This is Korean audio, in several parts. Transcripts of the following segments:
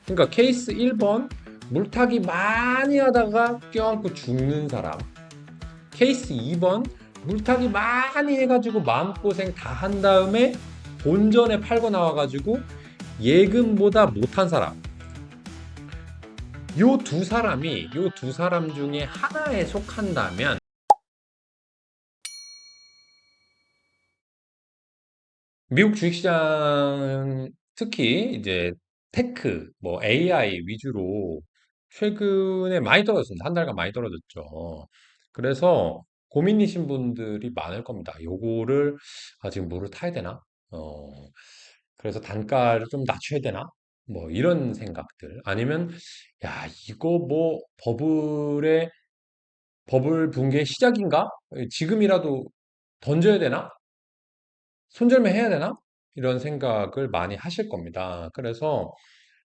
그러니까 케이스 1번 물타기 많이 하다가 껴안고 죽는 사람. 케이스 2번 물타기 많이 해가지고 마음고생 다 한 다음에 본전에 팔고 나와가지고 예금보다 못한 사람. 요 두 사람 중에 하나에 속한다면 미국 주식시장은 특히 이제 테크, 뭐 AI 위주로 최근에 많이 떨어졌습니다. 한 달간 많이 떨어졌죠. 그래서 고민이신 분들이 많을 겁니다. 요거를 지금 뭐를 타야 되나? 어, 그래서 단가를 좀 낮춰야 되나? 뭐 이런 생각들. 아니면 야, 이거 뭐 버블 붕괴 시작인가? 지금이라도 던져야 되나? 손절매 해야 되나? 이런 생각을 많이 하실 겁니다. 그래서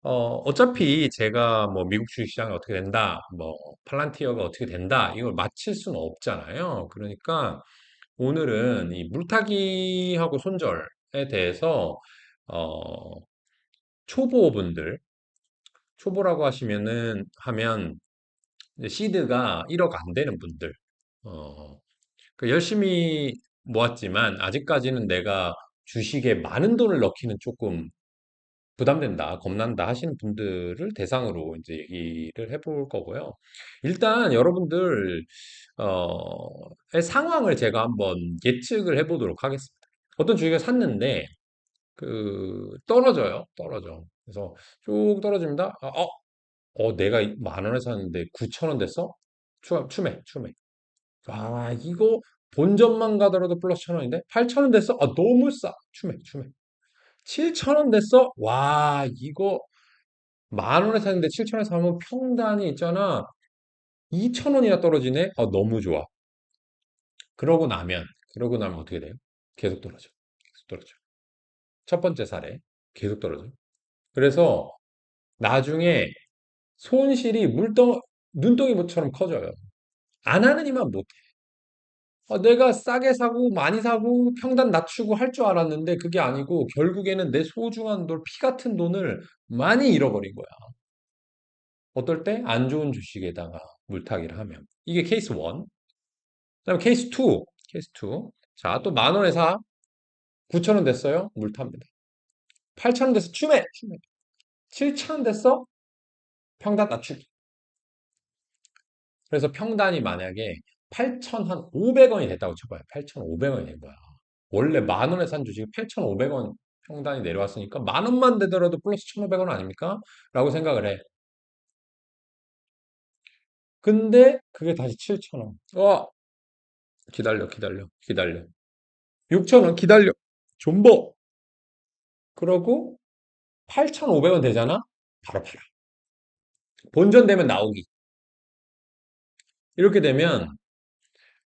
어차피 제가 뭐 미국 주식시장이 어떻게 된다, 뭐 팔란티어가 어떻게 된다, 이걸 맞힐 수는 없잖아요. 그러니까 오늘은 이 물타기하고 손절에 대해서 어, 초보분들, 초보라고 하면 이제 시드가 1억 안 되는 분들, 어, 그 열심히 모았지만 아직까지는 내가 주식에 많은 돈을 넣기는 조금 부담된다, 겁난다 하시는 분들을 대상으로 이제 얘기를 해볼 거고요. 일단 여러분들, 의 상황을 제가 한번 예측을 해보도록 하겠습니다. 어떤 주식을 샀는데, 떨어져요. 떨어져. 그래서 쭉 떨어집니다. 내가 10,000원에 샀는데 9,000원 됐어? 추매, 추매. 이거 본전만 가더라도 플러스 1,000원인데? 8,000원 됐어? 너무 싸. 추매, 추매. 7,000원 됐어? 이거 10,000원에 샀는데 7,000원에 사면 평단이 있잖아. 2,000원이나 떨어지네? 너무 좋아. 그러고 나면 어떻게 돼요? 계속 떨어져. 계속 떨어져. 첫 번째 사례. 계속 떨어져. 그래서 나중에 손실이 눈덩이처럼 커져요. 안 하는 이만 못해. 내가 싸게 사고 많이 사고 평단 낮추고 할 줄 알았는데 그게 아니고 결국에는 내 소중한 돌, 피 같은 돈을 많이 잃어버린 거야. 어떨 때? 안 좋은 주식에다가 물타기를 하면. 이게 케이스 1. 그다음에 케이스 2. 케이스 2. 자, 또 10,000원에 사. 9,000원 됐어요? 물탑니다. 8,000원 됐어. 추매. 추매. 7,000원 됐어? 평단 낮추기. 그래서 평단이 만약에 8,500원이 됐다고 쳐봐요. 8,500원이 된 거야. 원래 10,000원에 산 주식이 8,500원 평단이 내려왔으니까 10,000원만 되더라도 플러스 1,500원 아닙니까? 라고 생각을 해. 근데 그게 다시 7,000원. 기다려, 기다려, 기다려. 6,000원 기다려. 존버. 그러고 8,500원 되잖아? 바로 팔아. 본전되면 나오기. 이렇게 되면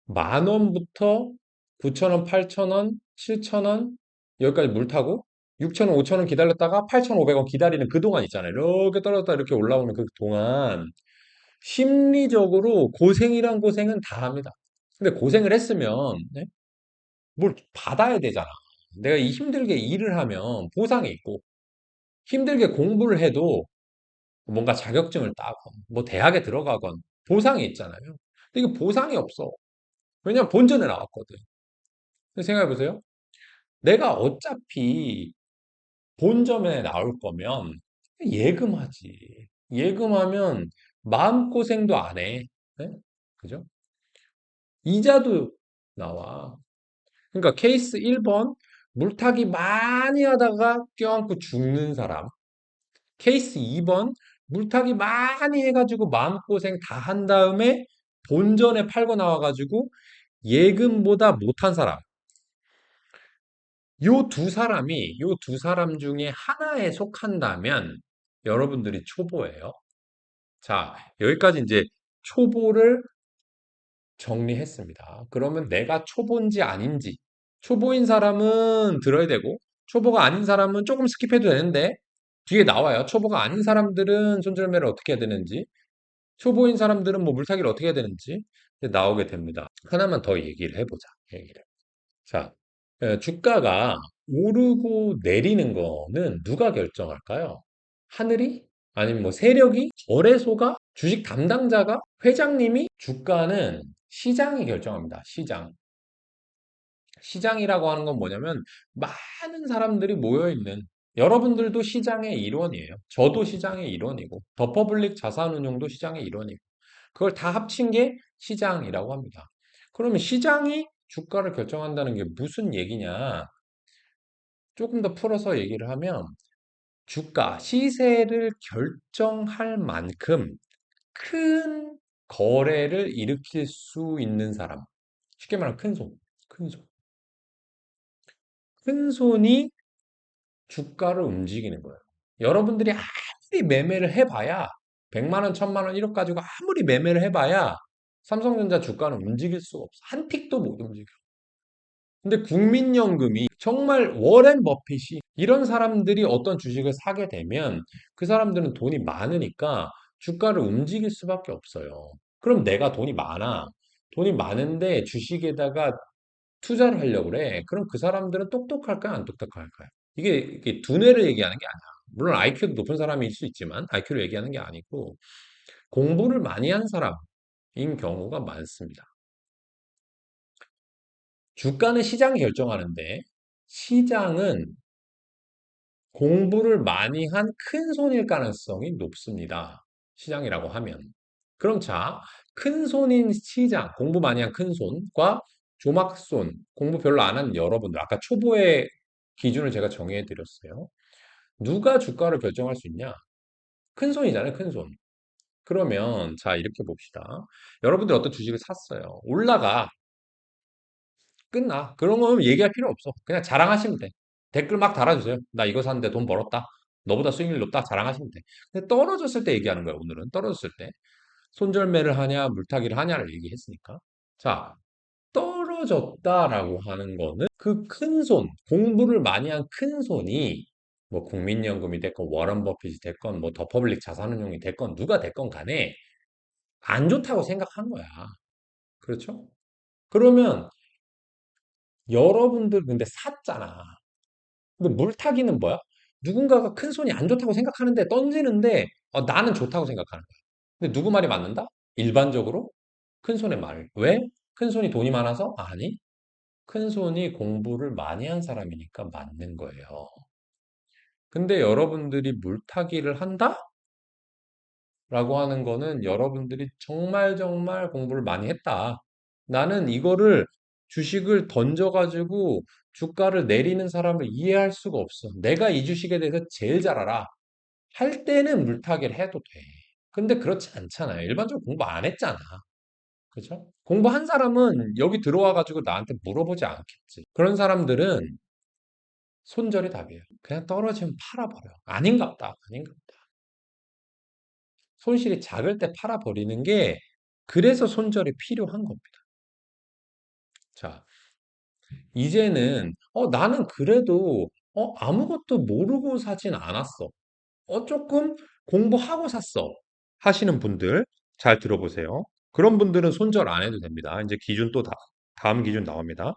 10,000원부터 9,000원, 8,000원, 7,000원 여기까지 물 타고 6,000원, 5,000원 기다렸다가 8,500원 기다리는 그 동안 있잖아요. 이렇게 떨어졌다 이렇게 올라오는 그 동안 심리적으로 고생이란 고생은 다 합니다. 근데 고생을 했으면 네? 뭘 받아야 되잖아. 내가 이 힘들게 일을 하면 보상이 있고 힘들게 공부를 해도 뭔가 자격증을 따건 뭐 대학에 들어가건 보상이 있잖아요. 근데 이게 보상이 없어. 왜냐면 본전에 나왔거든. 생각해 보세요. 내가 어차피 본점에 나올 거면 예금하지. 예금하면 마음고생도 안 해. 네? 그죠? 이자도 나와. 그러니까 케이스 1번 물타기 많이 하다가 껴안고 죽는 사람. 케이스 2번 물타기 많이 해가지고 마음고생 다 한 다음에 본전에 팔고 나와가지고 예금보다 못한 사람. 요 두 사람 중에 하나에 속한다면 여러분들이 초보예요. 자, 여기까지 이제 초보를 정리했습니다. 그러면 내가 초보인지 아닌지, 초보인 사람은 들어야 되고, 초보가 아닌 사람은 조금 스킵해도 되는데, 뒤에 나와요. 초보가 아닌 사람들은 손절매를 어떻게 해야 되는지, 초보인 사람들은 뭐 물타기를 어떻게 해야 되는지 이제 나오게 됩니다. 하나만 더 얘기를 해보자. 얘기를. 자, 주가가 오르고 내리는 거는 누가 결정할까요? 하늘이? 아니면 뭐 세력이, 거래소가, 주식 담당자가, 회장님이 주가는 시장이 결정합니다. 시장. 시장이라고 하는 건 뭐냐면 많은 사람들이 모여 있는 여러분들도 시장의 일원이에요. 저도 시장의 일원이고 더 퍼블릭 자산운용도 시장의 일원이고 그걸 다 합친 게 시장이라고 합니다. 그러면 시장이 주가를 결정한다는 게 무슨 얘기냐? 조금 더 풀어서 얘기를 하면 주가, 시세를 결정할 만큼 큰 거래를 일으킬 수 있는 사람. 쉽게 말하면 큰 손. 큰 손. 큰 손이 주가를 움직이는 거예요. 여러분들이 아무리 매매를 해봐야 100만 원, 1000만 원, 1억 가지고 아무리 매매를 해봐야 삼성전자 주가는 움직일 수가 없어. 한 틱도 못 움직여. 근데 국민연금이 정말 워렌 버핏이 이런 사람들이 어떤 주식을 사게 되면 그 사람들은 돈이 많으니까 주가를 움직일 수밖에 없어요. 그럼 내가 돈이 많아. 돈이 많은데 주식에다가 투자를 하려고 그래. 그럼 그 사람들은 똑똑할까요? 안 똑똑할까요? 이게 두뇌를 얘기하는 게 아니야. 물론 IQ도 높은 사람일 수 있지만 IQ를 얘기하는 게 아니고 공부를 많이 한 사람인 경우가 많습니다. 주가는 시장이 결정하는데 시장은 공부를 많이 한 큰 손일 가능성이 높습니다. 시장이라고 하면. 그럼 자, 큰 손인 시장, 공부 많이 한 큰 손과 조막손, 공부 별로 안 한 여러분들, 아까 초보의 기준을 제가 정해 드렸어요. 누가 주가를 결정할 수 있냐? 큰 손이잖아요, 큰 손. 그러면 자, 이렇게 봅시다. 여러분들 어떤 주식을 샀어요. 올라가. 끝나. 그런 거면 얘기할 필요 없어. 그냥 자랑하시면 돼. 댓글 막 달아주세요. 나 이거 샀는데 돈 벌었다. 너보다 수익률 높다. 자랑하시면 돼. 근데 떨어졌을 때 얘기하는 거야, 오늘은. 떨어졌을 때. 손절매를 하냐, 물타기를 하냐를 얘기했으니까. 자, 떨어졌다라고 하는 거는 그 큰 손, 공부를 많이 한 큰 손이 뭐 국민연금이 됐건 워런 버핏이 됐건 뭐 더 퍼블릭 자산운용이 됐건 누가 됐건 간에 안 좋다고 생각한 거야. 그렇죠? 그러면 여러분들 근데 샀잖아. 근데 물타기는 뭐야? 누군가가 큰 손이 안 좋다고 생각하는데 던지는데 나는 좋다고 생각하는 거야. 근데 누구 말이 맞는다? 일반적으로 큰 손의 말. 왜? 큰 손이 돈이 많아서? 아니. 큰 손이 공부를 많이 한 사람이니까 맞는 거예요. 근데 여러분들이 물타기를 한다? 라고 하는 거는 여러분들이 정말 정말 공부를 많이 했다. 나는 이거를 주식을 던져가지고 주가를 내리는 사람을 이해할 수가 없어. 내가 이 주식에 대해서 제일 잘 알아. 할 때는 물타기를 해도 돼. 근데 그렇지 않잖아요. 일반적으로 공부 안 했잖아. 그죠? 공부한 사람은 여기 들어와가지고 나한테 물어보지 않겠지. 그런 사람들은 손절이 답이에요. 그냥 떨어지면 팔아버려. 아닌갑다. 아닌갑다. 손실이 작을 때 팔아버리는 게 그래서 손절이 필요한 겁니다. 자, 이제는 나는 그래도 아무것도 모르고 사진 않았어. 조금 공부하고 샀어. 하시는 분들 잘 들어보세요. 그런 분들은 손절 안 해도 됩니다. 이제 기준 또 다음 기준 나옵니다.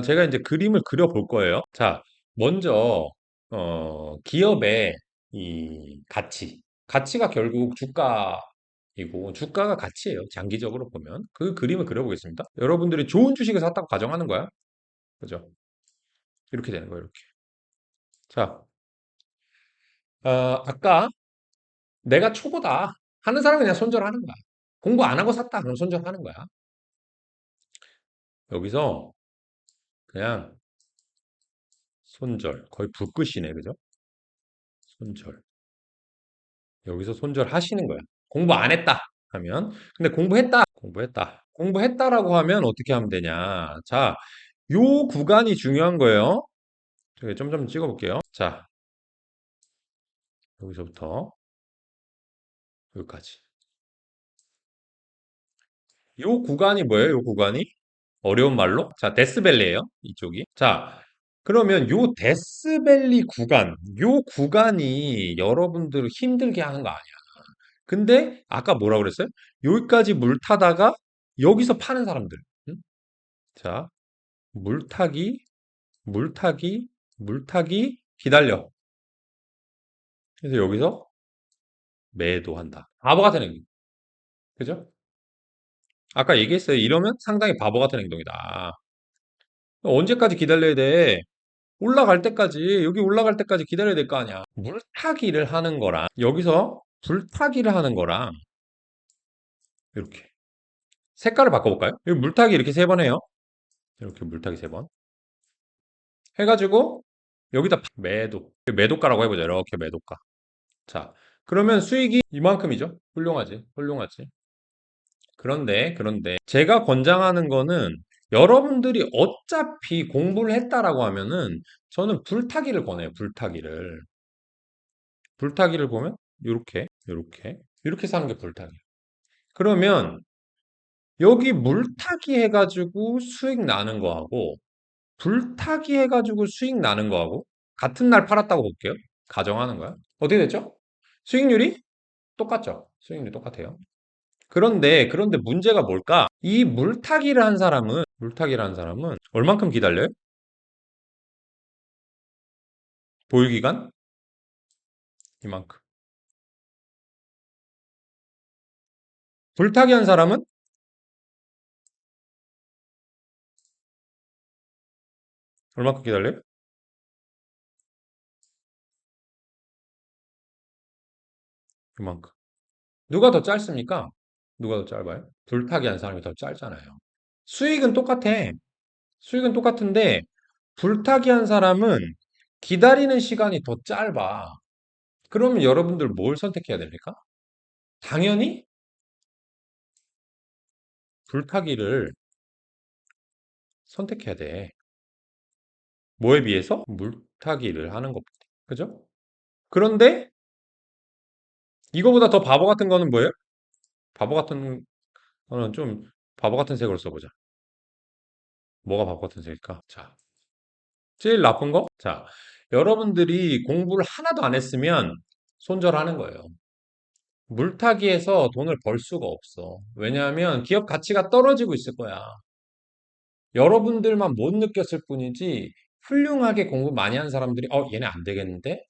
제가 이제 그림을 그려볼 거예요. 자, 먼저 기업의 이 가치가 결국 주가이고 주가가 가치예요. 장기적으로 보면 그 그림을 그려보겠습니다. 여러분들이 좋은 주식을 샀다고 가정하는 거야. 그죠? 이렇게 되는 거예요. 이렇게. 자, 아까 내가 초보다 하는 사람은 그냥 손절하는 거야. 공부 안 하고 샀다 그럼 손절하는 거야. 여기서 그냥 손절 거의 불끝이네, 그죠? 손절. 여기서 손절하시는 거야. 공부 안 했다 하면. 근데 공부했다라고 하면 어떻게 하면 되냐. 자, 요 구간이 중요한 거예요. 저기 좀 찍어볼게요. 자, 여기서부터 여기까지. 요 구간이 뭐예요? 요 구간이? 어려운 말로? 자, 데스밸리예요. 이쪽이. 자, 그러면 요 데스밸리 구간, 요 구간이 여러분들을 힘들게 하는 거 아니야. 근데 아까 뭐라고 그랬어요? 여기까지 물 타다가 여기서 파는 사람들. 응? 자, 물타기, 물타기, 물타기, 기다려. 그래서 여기서 매도한다. 바보 같은 행동. 그죠? 아까 얘기했어요. 이러면 상당히 바보 같은 행동이다. 언제까지 기다려야 돼? 올라갈 때까지, 여기 올라갈 때까지 기다려야 될 거 아니야. 물타기를 하는 거랑, 여기서 불타기를 하는 거랑, 이렇게. 색깔을 바꿔볼까요? 여기 물타기 이렇게 세 번 해요. 이렇게 물타기 세 번. 해가지고, 여기다 매도. 매도가라고 해보자. 이렇게 매도가. 자, 그러면 수익이 이만큼이죠? 훌륭하지. 훌륭하지. 그런데, 제가 권장하는 거는 여러분들이 어차피 공부를 했다라고 하면은 저는 불타기를 권해요. 불타기를. 불타기를 보면 이렇게 사는 게 불타기. 그러면 여기 물타기 해가지고 수익 나는 거하고 불타기 해가지고 수익 나는 거하고 같은 날 팔았다고 볼게요. 가정하는 거야. 어떻게 됐죠? 수익률이 똑같죠? 수익률이 똑같아요. 그런데 문제가 뭘까? 이 물타기를 한 사람은 얼만큼 기다려요? 보유기간? 이만큼. 불타기 한 사람은 얼만큼 기다려요? 이만큼. 누가 더 짧습니까? 누가 더 짧아요? 불타기 한 사람이 더 짧잖아요. 수익은 똑같아. 수익은 똑같은데 불타기 한 사람은 기다리는 시간이 더 짧아. 그러면 여러분들 뭘 선택해야 됩니까? 당연히 불타기를 선택해야 돼. 뭐에 비해서? 물타기를 하는 것보다. 그죠? 그런데 이거보다 더 바보 같은 거는 뭐예요? 바보 같은 거는 좀 바보 같은 색으로 써보자. 뭐가 바보 같은 색일까? 자, 제일 나쁜 거? 자, 여러분들이 공부를 하나도 안 했으면 손절하는 거예요. 물타기에서 돈을 벌 수가 없어. 왜냐하면 기업 가치가 떨어지고 있을 거야. 여러분들만 못 느꼈을 뿐이지 훌륭하게 공부 많이 한 사람들이 얘네 안 되겠는데?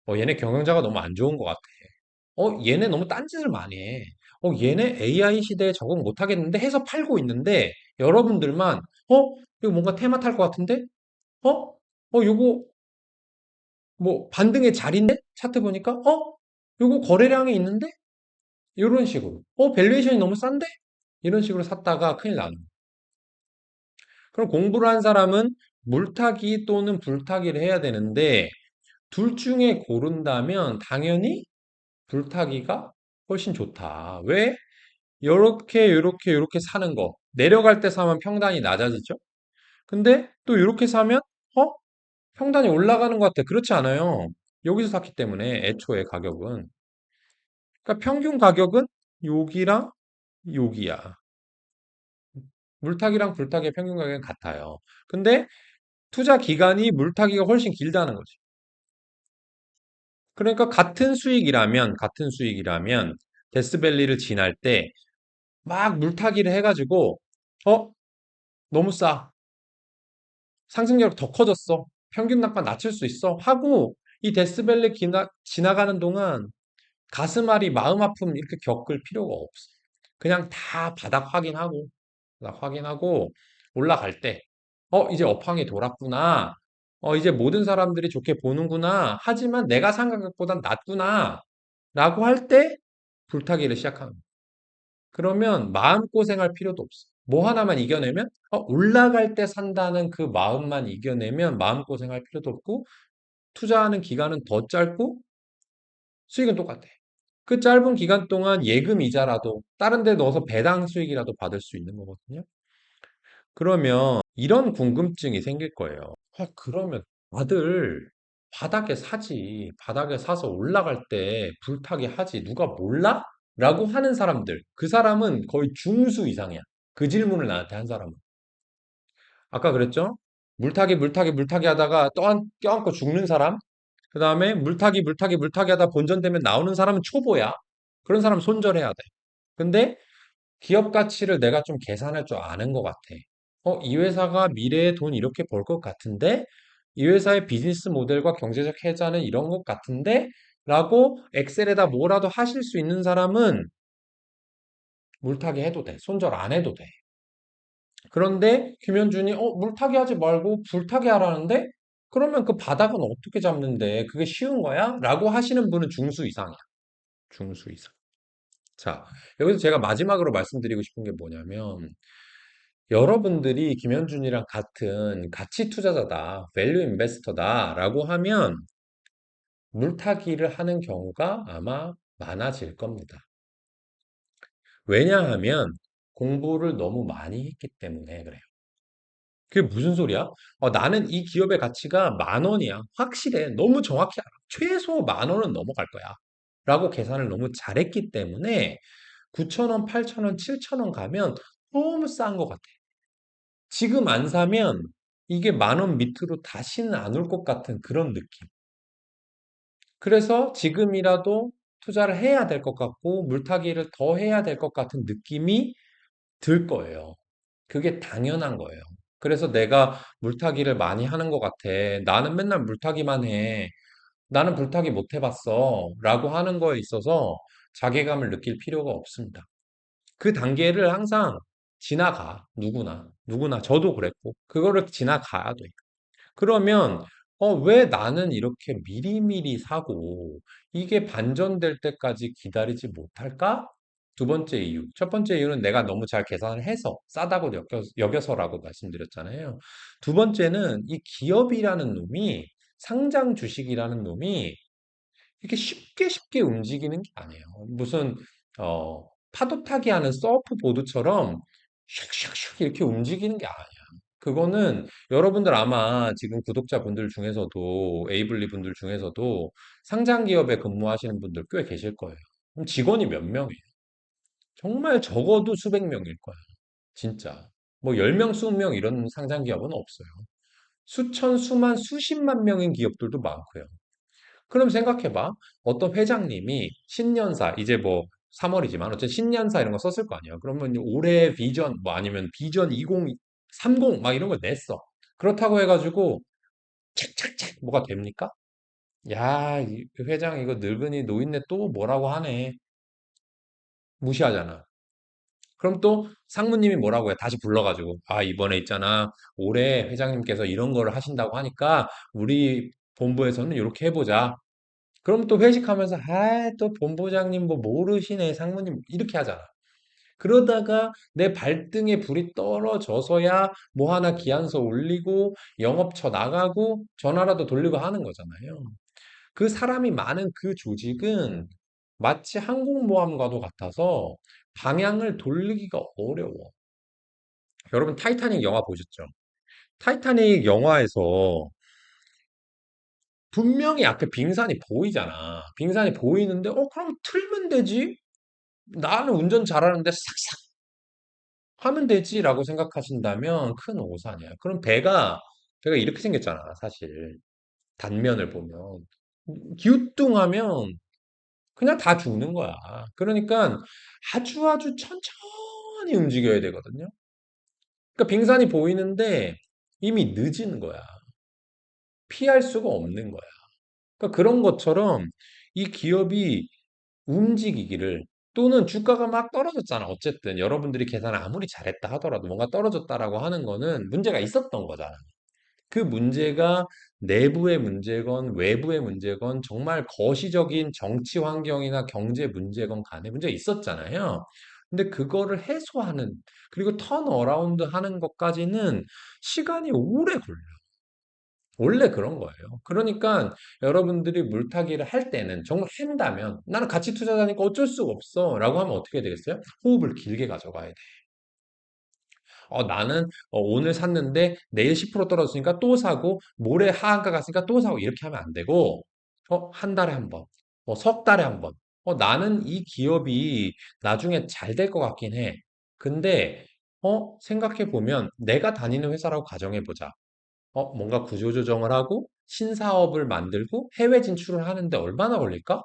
얘네 경영자가 너무 안 좋은 것 같아. 얘네 너무 딴짓을 많이 해. 얘네 AI 시대에 적응 못 하겠는데 해서 팔고 있는데 여러분들만 이거 뭔가 테마 탈 것 같은데? 요거 뭐 반등의 자리인데? 차트 보니까 요거 거래량이 있는데? 이런 식으로. 밸류에이션이 너무 싼데? 이런 식으로 샀다가 큰일 나는. 그럼 공부를 한 사람은 물타기 또는 불타기를 해야 되는데 둘 중에 고른다면 당연히 불타기가 훨씬 좋다. 왜? 요렇게 사는 거. 내려갈 때 사면 평단이 낮아지죠? 근데 또 이렇게 사면 어? 평단이 올라가는 것 같아. 그렇지 않아요. 여기서 샀기 때문에 애초에 가격은. 그러니까 평균 가격은 여기랑 여기야. 물타기랑 불타기의 평균 가격은 같아요. 근데 투자 기간이 물타기가 훨씬 길다는 거지. 그러니까 같은 수익이라면 데스밸리를 지날 때 막 물타기를 해가지고 너무 싸. 상승률이 더 커졌어. 평균 낙과 낮출 수 있어. 하고 이 데스밸리 지나가는 동안 가슴앓이 마음 아픔 이렇게 겪을 필요가 없어. 그냥 다 바닥 확인하고 올라갈 때 이제 업황이 돌았구나. 이제 모든 사람들이 좋게 보는구나. 하지만 내가 생각한 것보단 낫구나. 라고 할 때 불타기를 시작하는 거야. 그러면 마음고생할 필요도 없어. 뭐 하나만 이겨내면 올라갈 때 산다는 그 마음만 이겨내면 마음고생할 필요도 없고 투자하는 기간은 더 짧고 수익은 똑같아. 그 짧은 기간 동안 예금 이자라도 다른 데 넣어서 배당 수익이라도 받을 수 있는 거거든요. 그러면 이런 궁금증이 생길 거예요. 그러면 다들 바닥에 사지. 바닥에 사서 올라갈 때 불타기 하지. 누가 몰라? 라고 하는 사람들. 그 사람은 거의 중수 이상이야. 그 질문을 나한테 한 사람은. 아까 그랬죠? 물타기 하다가 껴안고 죽는 사람. 그 다음에 물타기 하다 본전되면 나오는 사람은 초보야. 그런 사람 손절해야 돼. 근데 기업 가치를 내가 좀 계산할 줄 아는 것 같아. 이 회사가 미래에 돈 이렇게 벌 것 같은데, 이 회사의 비즈니스 모델과 경제적 해자는 이런 것 같은데, 라고 엑셀에다 뭐라도 하실 수 있는 사람은 물타기 해도 돼. 손절 안 해도 돼. 그런데 김현준이 물타기 하지 말고 불타기 하라는데 그러면 그 바닥은 어떻게 잡는데 그게 쉬운 거야? 라고 하시는 분은 중수 이상이야. 중수 이상. 자, 여기서 제가 마지막으로 말씀드리고 싶은 게 뭐냐면 여러분들이 김현준이랑 같은 가치 투자자다, 밸류 인베스터다라고 하면 물타기를 하는 경우가 아마 많아질 겁니다. 왜냐하면 공부를 너무 많이 했기 때문에 그래요. 그게 무슨 소리야? 나는 이 기업의 가치가 10,000원이야. 확실해. 너무 정확히 알아. 최소 10,000원은 넘어갈 거야. 라고 계산을 너무 잘했기 때문에 9,000원, 8,000원, 7,000원 가면 너무 싼 것 같아. 지금 안 사면 이게 10,000원 밑으로 다시는 안 올 것 같은 그런 느낌. 그래서 지금이라도 투자를 해야 될 것 같고 물타기를 더 해야 될 것 같은 느낌이 들 거예요. 그게 당연한 거예요. 그래서 내가 물타기를 많이 하는 것 같아. 나는 맨날 물타기만 해. 나는 물타기 못 해봤어. 라고 하는 거에 있어서 자괴감을 느낄 필요가 없습니다. 그 단계를 항상 지나가. 누구나. 누구나. 저도 그랬고. 그거를 지나가야 돼. 그러면 왜 나는 이렇게 미리미리 사고 이게 반전될 때까지 기다리지 못할까? 두 번째 이유. 첫 번째 이유는 내가 너무 잘 계산을 해서 싸다고 여겨서라고 말씀드렸잖아요. 두 번째는 이 기업이라는 놈이 상장 주식이라는 놈이 이렇게 쉽게 쉽게 움직이는 게 아니에요. 무슨 파도 타기 하는 서프보드처럼 슉슉슉 이렇게 움직이는 게 아니야. 그거는 여러분들 아마 지금 구독자분들 중에서도 에이블리 분들 중에서도 상장 기업에 근무하시는 분들 꽤 계실 거예요. 그럼 직원이 몇 명이에요? 정말 적어도 수백 명일 거야. 진짜. 뭐 10명, 20명 이런 상장 기업은 없어요. 수천, 수만, 수십만 명인 기업들도 많고요. 그럼 생각해봐. 어떤 회장님이 신년사, 이제 뭐 3월이지만 어쨌든 신년사 이런 거 썼을 거 아니야. 그러면 올해 비전, 뭐 아니면 비전 2030 막 이런 걸 냈어. 그렇다고 해가지고 착착착 뭐가 됩니까? 야, 이 회장 이거 늙은이 노인네 또 뭐라고 하네. 무시하잖아. 그럼 또 상무님이 뭐라고 해? 다시 불러가지고 이번에 있잖아. 올해 회장님께서 이런 거를 하신다고 하니까 우리 본부에서는 이렇게 해보자. 그럼 또 회식하면서 또 본부장님 뭐 모르시네 상무님 이렇게 하잖아. 그러다가 내 발등에 불이 떨어져서야 뭐 하나 기한서 올리고 영업처 나가고 전화라도 돌리고 하는 거잖아요. 그 사람이 많은 그 조직은 마치 항공모함과도 같아서 방향을 돌리기가 어려워. 여러분 타이타닉 영화 보셨죠? 타이타닉 영화에서 분명히 앞에 빙산이 보이잖아. 빙산이 보이는데 그럼 틀면 되지? 나는 운전 잘하는데 싹싹 하면 되지라고 생각하신다면 큰 오산이야. 그럼 배가 이렇게 생겼잖아, 사실. 단면을 보면. 기우뚱하면 그냥 다 죽는 거야. 그러니까 아주 아주 천천히 움직여야 되거든요. 그러니까 빙산이 보이는데 이미 늦은 거야. 피할 수가 없는 거야. 그러니까 그런 것처럼 이 기업이 움직이기를 또는 주가가 막 떨어졌잖아. 어쨌든 여러분들이 계산을 아무리 잘했다 하더라도 뭔가 떨어졌다라고 하는 거는 문제가 있었던 거잖아. 그 문제가 내부의 문제건 외부의 문제건 정말 거시적인 정치 환경이나 경제 문제건 간에 문제가 있었잖아요. 근데 그거를 해소하는 그리고 턴어라운드 하는 것까지는 시간이 오래 걸려. 원래 그런 거예요. 그러니까 여러분들이 물타기를 할 때는 정말 한다면 나는 가치 투자자니까 어쩔 수가 없어 라고 하면 어떻게 되겠어요? 호흡을 길게 가져가야 돼. 나는 오늘 샀는데 내일 10% 떨어졌으니까 또 사고 모레 하한가 갔으니까 또 사고 이렇게 하면 안 되고 한 달에 한 번, 석 달에 한 번. 나는 이 기업이 나중에 잘 될 것 같긴 해. 근데 생각해 보면 내가 다니는 회사라고 가정해 보자. 뭔가 구조조정을 하고 신사업을 만들고 해외 진출을 하는데 얼마나 걸릴까?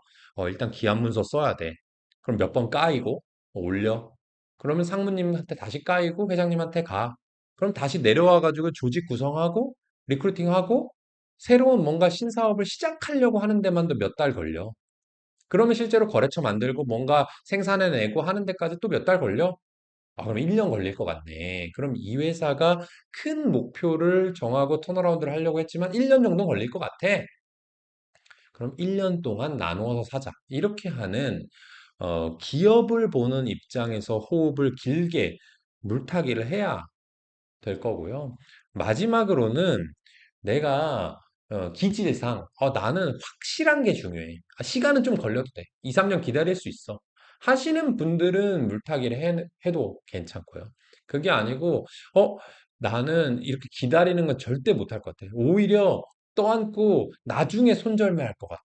일단 기한 문서 써야 돼. 그럼 몇 번 까이고 올려. 그러면 상무님한테 다시 까이고 회장님한테 가. 그럼 다시 내려와 가지고 조직 구성하고 리크루팅하고 새로운 뭔가 신사업을 시작하려고 하는 데만도 몇 달 걸려. 그러면 실제로 거래처 만들고 뭔가 생산해내고 하는 데까지 또 몇 달 걸려? 아, 그럼 1년 걸릴 것 같네. 그럼 이 회사가 큰 목표를 정하고 턴어라운드를 하려고 했지만 1년 정도 걸릴 것 같아. 그럼 1년 동안 나누어서 사자. 이렇게 하는 기업을 보는 입장에서 호흡을 길게 물타기를 해야 될 거고요. 마지막으로는 내가 기질상 나는 확실한 게 중요해. 시간은 좀 걸려도 돼. 2, 3년 기다릴 수 있어. 하시는 분들은 물타기를 해도 괜찮고요. 그게 아니고 나는 이렇게 기다리는 건 절대 못할 것 같아. 오히려 떠안고 나중에 손절매할 것 같아.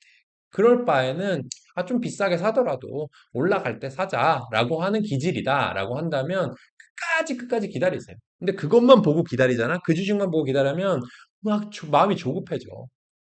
그럴 바에는 좀 비싸게 사더라도 올라갈 때 사자라고 하는 기질이다라고 한다면 끝까지 기다리세요. 근데 그것만 보고 기다리잖아. 그 주식만 보고 기다리면 막 마음이 조급해져.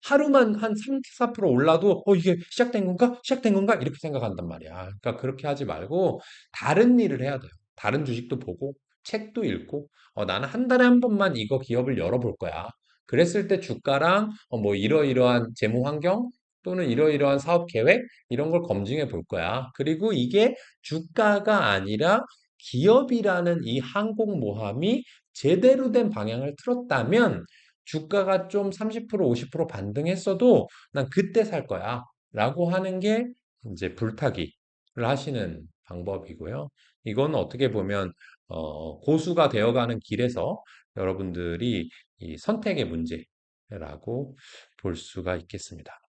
하루만 한 3, 4% 올라도 이게 시작된 건가? 시작된 건가? 이렇게 생각한단 말이야. 그러니까 그렇게 하지 말고 다른 일을 해야 돼요. 다른 주식도 보고 책도 읽고 나는 한 달에 한 번만 이거 기업을 열어볼 거야. 그랬을 때 주가랑 뭐 이러이러한 재무 환경 또는 이러이러한 사업 계획 이런 걸 검증해 볼 거야. 그리고 이게 주가가 아니라 기업이라는 이 항공모함이 제대로 된 방향을 틀었다면 주가가 좀 30%, 50% 반등했어도 난 그때 살 거야. 라고 하는 게 이제 불타기를 하시는 방법이고요. 이거는 어떻게 보면 고수가 되어가는 길에서 여러분들이 이 선택의 문제라고 볼 수가 있겠습니다.